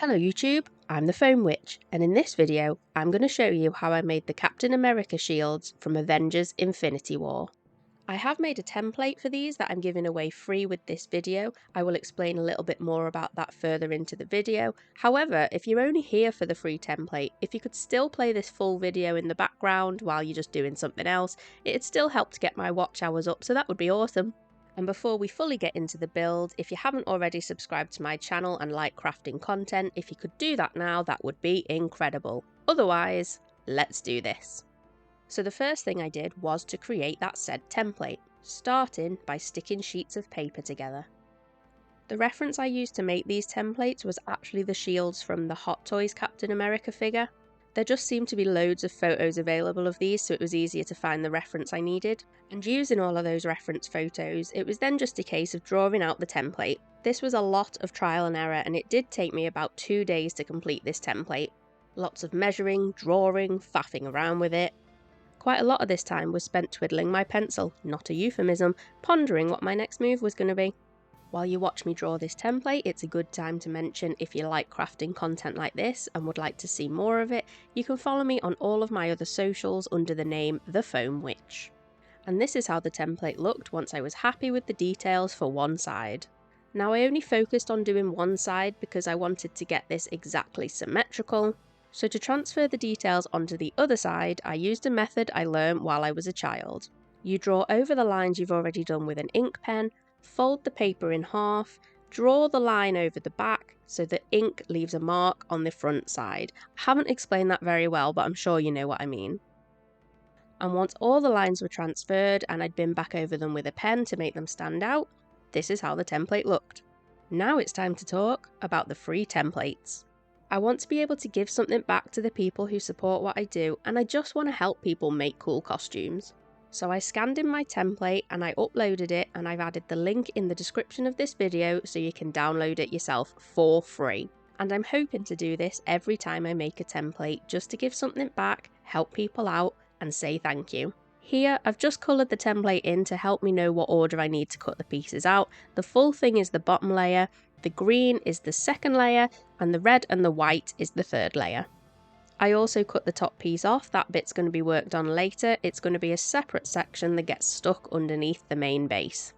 Hello YouTube, I'm the Foam Witch, and in this video I'm going to show you how I made the Captain America shields from Avengers Infinity War. I have made a template for these that I'm giving away free with this video. I will explain a little bit more about that further into the video. However, if you're only here for the free template, if you could still play this full video in the background while you're just doing something else, it'd still help to get my watch hours up, so that would be awesome. And before we fully get into the build, if you haven't already subscribed to my channel and like crafting content, if you could do that now, that would be incredible. Otherwise, let's do this. So the first thing I did was to create that said template, starting by sticking sheets of paper together. The reference I used to make these templates was actually the shields from the Hot Toys Captain America figure. There just seemed to be loads of photos available of these, so it was easier to find the reference I needed. And using all of those reference photos, it was then just a case of drawing out the template. This was a lot of trial and error, and it did take me about 2 days to complete this template. Lots of measuring, drawing, faffing around with it. Quite a lot of this time was spent twiddling my pencil, not a euphemism, pondering what my next move was going to be. While you watch me draw this template, it's a good time to mention if you like crafting content like this and would like to see more of it, you can follow me on all of my other socials under the name The Foam Witch. And this is how the template looked once I was happy with the details for one side. Now I only focused on doing one side because I wanted to get this exactly symmetrical, so to transfer the details onto the other side, I used a method I learned while I was a child. You draw over the lines you've already done with an ink pen, fold the paper in half, draw the line over the back so the ink leaves a mark on the front side. I haven't explained that very well, but I'm sure you know what I mean. And once all the lines were transferred and I'd been back over them with a pen to make them stand out, this is how the template looked. Now it's time to talk about the free templates. I want to be able to give something back to the people who support what I do, and I just want to help people make cool costumes. So I scanned in my template and I uploaded it, and I've added the link in the description of this video so you can download it yourself for free. And I'm hoping to do this every time I make a template, just to give something back, help people out, and say thank you. Here I've just coloured the template in to help me know what order I need to cut the pieces out. The full thing is the bottom layer, the green is the second layer, and the red and the white is the third layer. I also cut the top piece off, that bit's going to be worked on later. It's going to be a separate section that gets stuck underneath the main base.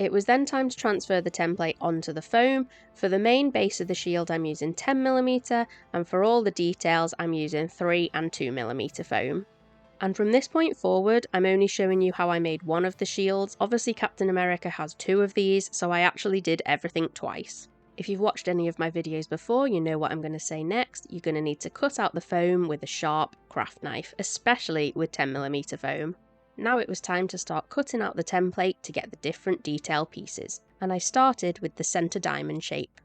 It was then time to transfer the template onto the foam. For the main base of the shield I'm using 10mm, and for all the details I'm using 3 and 2mm foam. And from this point forward, I'm only showing you how I made one of the shields. Obviously Captain America has 2 of these, so I actually did everything twice. If you've watched any of my videos before, you know what I'm going to say next. You're going to need to cut out the foam with a sharp craft knife, especially with 10mm foam. Now it was time to start cutting out the template to get the different detail pieces, and I started with the centre diamond shape.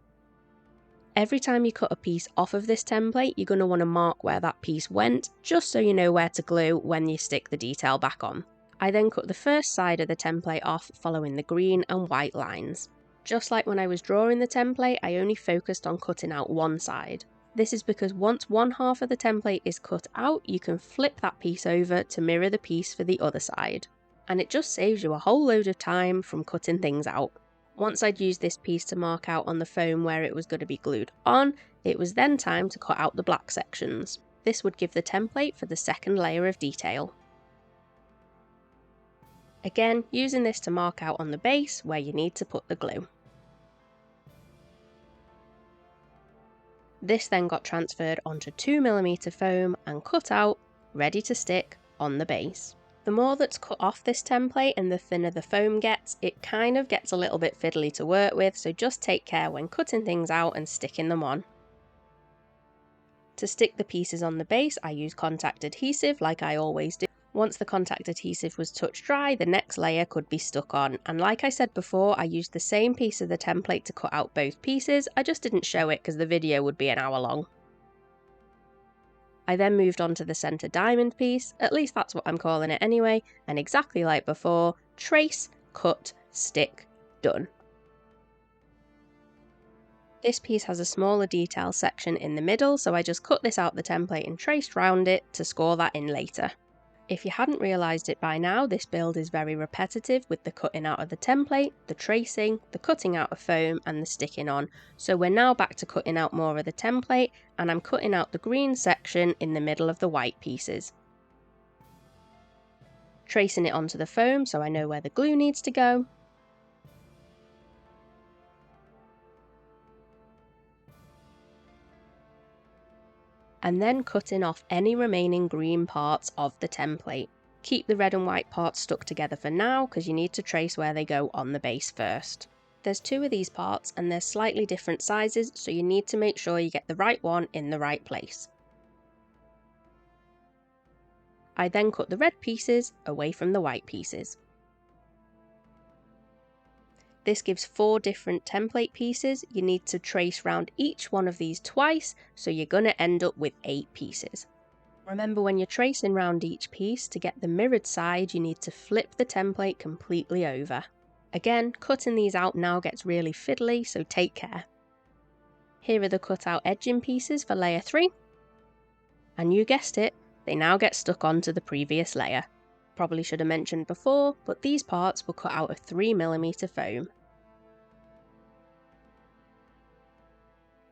Every time you cut a piece off of this template, you're going to want to mark where that piece went, just so you know where to glue when you stick the detail back on. I then cut the first side of the template off, following the green and white lines. Just like when I was drawing the template, I only focused on cutting out one side. This is because once one half of the template is cut out, you can flip that piece over to mirror the piece for the other side. And it just saves you a whole load of time from cutting things out. Once I'd used this piece to mark out on the foam where it was going to be glued on, it was then time to cut out the black sections. This would give the template for the second layer of detail. Again, using this to mark out on the base where you need to put the glue. This then got transferred onto 2mm foam and cut out, ready to stick on the base. The more that's cut off this template and the thinner the foam gets, it kind of gets a little bit fiddly to work with, so just take care when cutting things out and sticking them on. To stick the pieces on the base, I use contact adhesive like I always do. Once the contact adhesive was touch dry, the next layer could be stuck on, and like I said before, I used the same piece of the template to cut out both pieces. I just didn't show it because the video would be an hour long. I then moved on to the centre diamond piece, at least that's what I'm calling it anyway, and exactly like before, trace, cut, stick, done. This piece has a smaller detail section in the middle, so I just cut this out the template and traced round it to score that in later. If you hadn't realised it by now, this build is very repetitive with the cutting out of the template, the tracing, the cutting out of foam and the sticking on. So we're now back to cutting out more of the template, and I'm cutting out the green section in the middle of the white pieces. Tracing it onto the foam so I know where the glue needs to go. And then cutting off any remaining green parts of the template. Keep the red and white parts stuck together for now because you need to trace where they go on the base first. There's 2 of these parts and they're slightly different sizes, so you need to make sure you get the right one in the right place. I then cut the red pieces away from the white pieces. This gives 4 different template pieces. You need to trace round each one of these twice, so you're going to end up with 8 pieces. Remember, when you're tracing round each piece, to get the mirrored side you need to flip the template completely over. Again, cutting these out now gets really fiddly, so take care. Here are the cut out edging pieces for layer 3. And you guessed it, they now get stuck onto the previous layer. Probably should have mentioned before, but these parts were cut out of 3mm foam.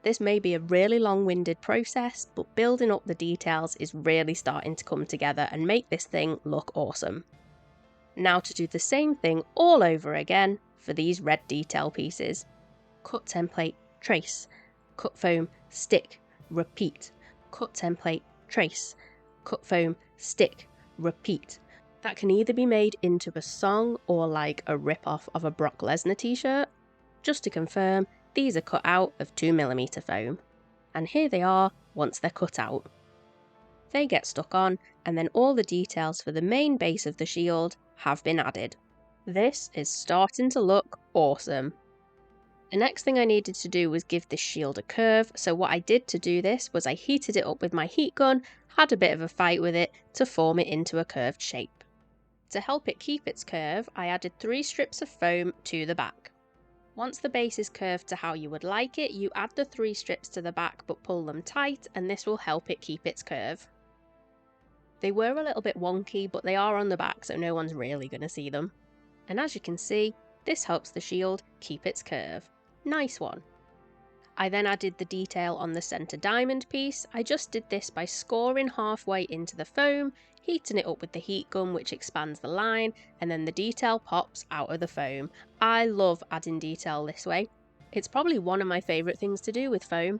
This may be a really long-winded process, but building up the details is really starting to come together and make this thing look awesome. Now to do the same thing all over again for these red detail pieces. Cut template, trace, cut foam, stick, repeat, cut template, trace, cut foam, stick, repeat. That can either be made into a song or like a rip-off of a Brock Lesnar t-shirt. Just to confirm, these are cut out of 2mm foam. And here they are once they're cut out. They get stuck on, and then all the details for the main base of the shield have been added. This is starting to look awesome. The next thing I needed to do was give this shield a curve, so what I did to do this was I heated it up with my heat gun, had a bit of a fight with it to form it into a curved shape. To help it keep its curve, I added 3 strips of foam to the back. Once the base is curved to how you would like it, you add the 3 strips to the back but pull them tight, and this will help it keep its curve. They were a little bit wonky, but they are on the back, so no one's really going to see them. And as you can see, this helps the shield keep its curve. Nice one. I then added the detail on the centre diamond piece. I just did this by scoring halfway into the foam, heating it up with the heat gun which expands the line, and then the detail pops out of the foam. I love adding detail this way. It's probably one of my favourite things to do with foam.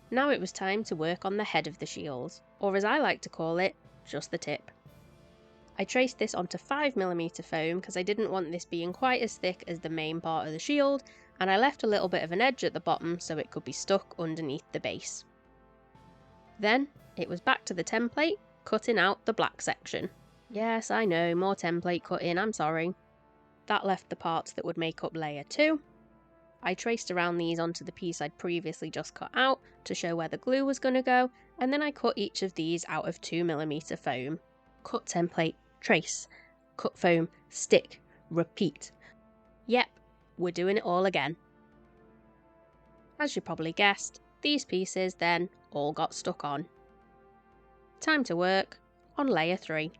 Now it was time to work on the head of the shield, or as I like to call it, just the tip. I traced this onto 5mm foam because I didn't want this being quite as thick as the main part of the shield, and I left a little bit of an edge at the bottom so it could be stuck underneath the base. Then it was back to the template, cutting out the black section. Yes, I know, more template cutting, I'm sorry. That left the parts that would make up layer 2. I traced around these onto the piece I'd previously just cut out to show where the glue was going to go, and then I cut each of these out of 2mm foam. Cut template, trace, cut foam, stick, repeat. Yep, we're doing it all again. As you probably guessed, these pieces then all got stuck on. Time to work on layer 3.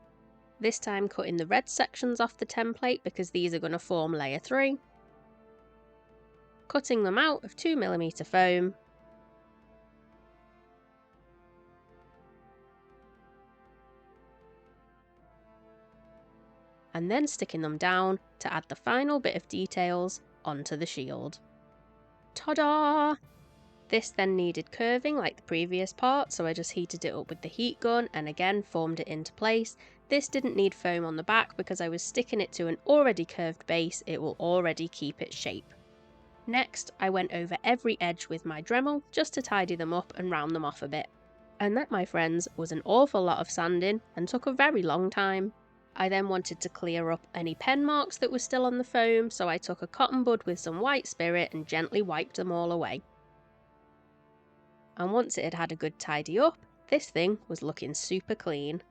This time cutting the red sections off the template because these are going to form layer 3. Cutting them out of 2mm foam. And then sticking them down to add the final bit of details onto the shield. Ta-da! This then needed curving like the previous part, so I just heated it up with the heat gun and again formed it into place. This didn't need foam on the back because I was sticking it to an already curved base, it will already keep its shape. Next, I went over every edge with my Dremel just to tidy them up and round them off a bit. And that, my friends, was an awful lot of sanding and took a very long time. I then wanted to clear up any pen marks that were still on the foam, so I took a cotton bud with some white spirit and gently wiped them all away. And once it had had a good tidy up, this thing was looking super clean.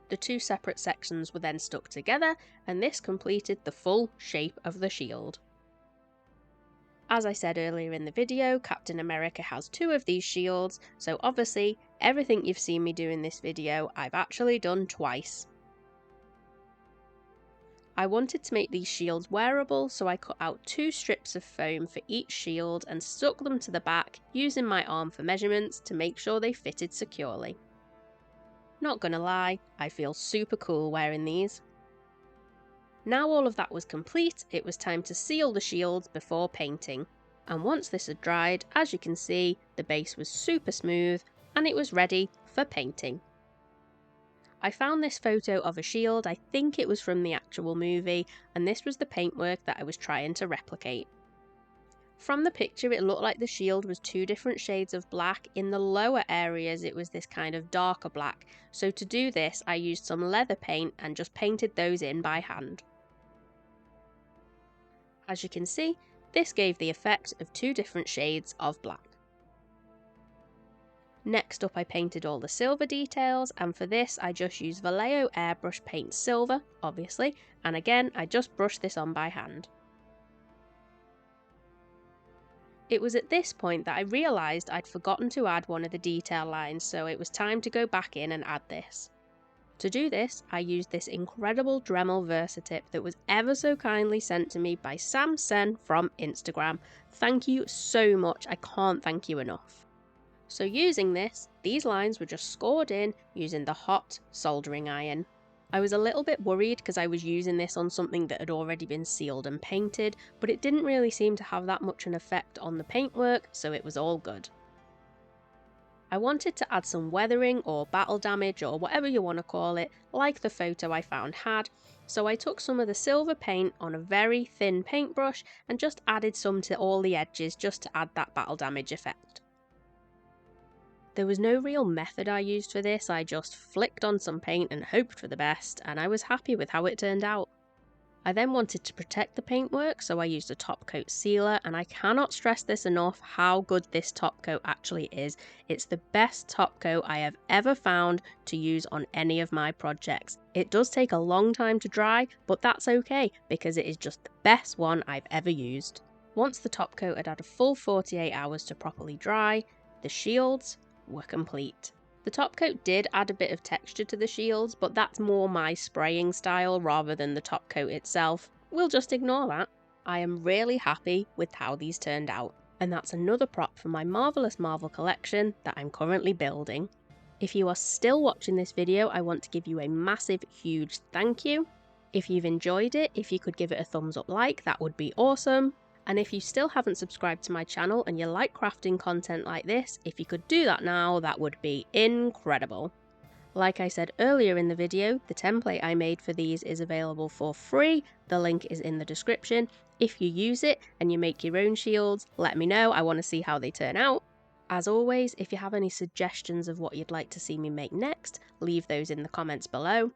The 2 separate sections were then stuck together, and this completed the full shape of the shield. As I said earlier in the video, Captain America has 2 of these shields, so obviously Everything you've seen me do in this video, I've actually done twice. I wanted to make these shields wearable, so I cut out 2 strips of foam for each shield and stuck them to the back using my arm for measurements to make sure they fitted securely. Not gonna lie, I feel super cool wearing these. Now all of that was complete, it was time to seal the shields before painting. And once this had dried, as you can see, the base was super smooth and it was ready for painting. I found this photo of a shield, I think it was from the actual movie, and this was the paintwork that I was trying to replicate. From the picture it looked like the shield was 2 different shades of black. In the lower areas it was this kind of darker black, so to do this I used some leather paint and just painted those in by hand. As you can see, this gave the effect of 2 different shades of black. Next up I painted all the silver details, and for this I just used Vallejo airbrush paint silver, obviously, and again I just brushed this on by hand. It was at this point that I realised I'd forgotten to add one of the detail lines, so it was time to go back in and add this. To do this, I used this incredible Dremel Versatip that was ever so kindly sent to me by Sam Sen from Instagram. Thank you so much, I can't thank you enough. So using this, these lines were just scored in using the hot soldering iron. I was a little bit worried because I was using this on something that had already been sealed and painted, but it didn't really seem to have that much an effect on the paintwork, so it was all good. I wanted to add some weathering or battle damage or whatever you want to call it, like the photo I found had, so I took some of the silver paint on a very thin paintbrush and just added some to all the edges just to add that battle damage effect. There was no real method I used for this, I just flicked on some paint and hoped for the best, and I was happy with how it turned out. I then wanted to protect the paintwork, so I used a top coat sealer, and I cannot stress this enough how good this top coat actually is. It's the best top coat I have ever found to use on any of my projects. It does take a long time to dry, but that's okay because it is just the best one I've ever used. Once the top coat had had a full 48 hours to properly dry, the shields were complete. The top coat did add a bit of texture to the shields, but that's more my spraying style rather than the top coat itself. We'll just ignore that. I am really happy with how these turned out, and that's another prop for my Marvelous Marvel collection that I'm currently building. If you are still watching this video, I want to give you a massive, huge thank you. If you've enjoyed it, if you could give it a thumbs up like, that would be awesome. And if you still haven't subscribed to my channel and you like crafting content like this, if you could do that now, that would be incredible. Like I said earlier in the video, the template I made for these is available for free. The link is in the description. If you use it and you make your own shields, let me know. I want to see how they turn out. As always, if you have any suggestions of what you'd like to see me make next, leave those in the comments below.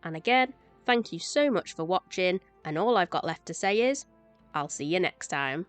And again, thank you so much for watching, and all I've got left to say is, I'll see you next time.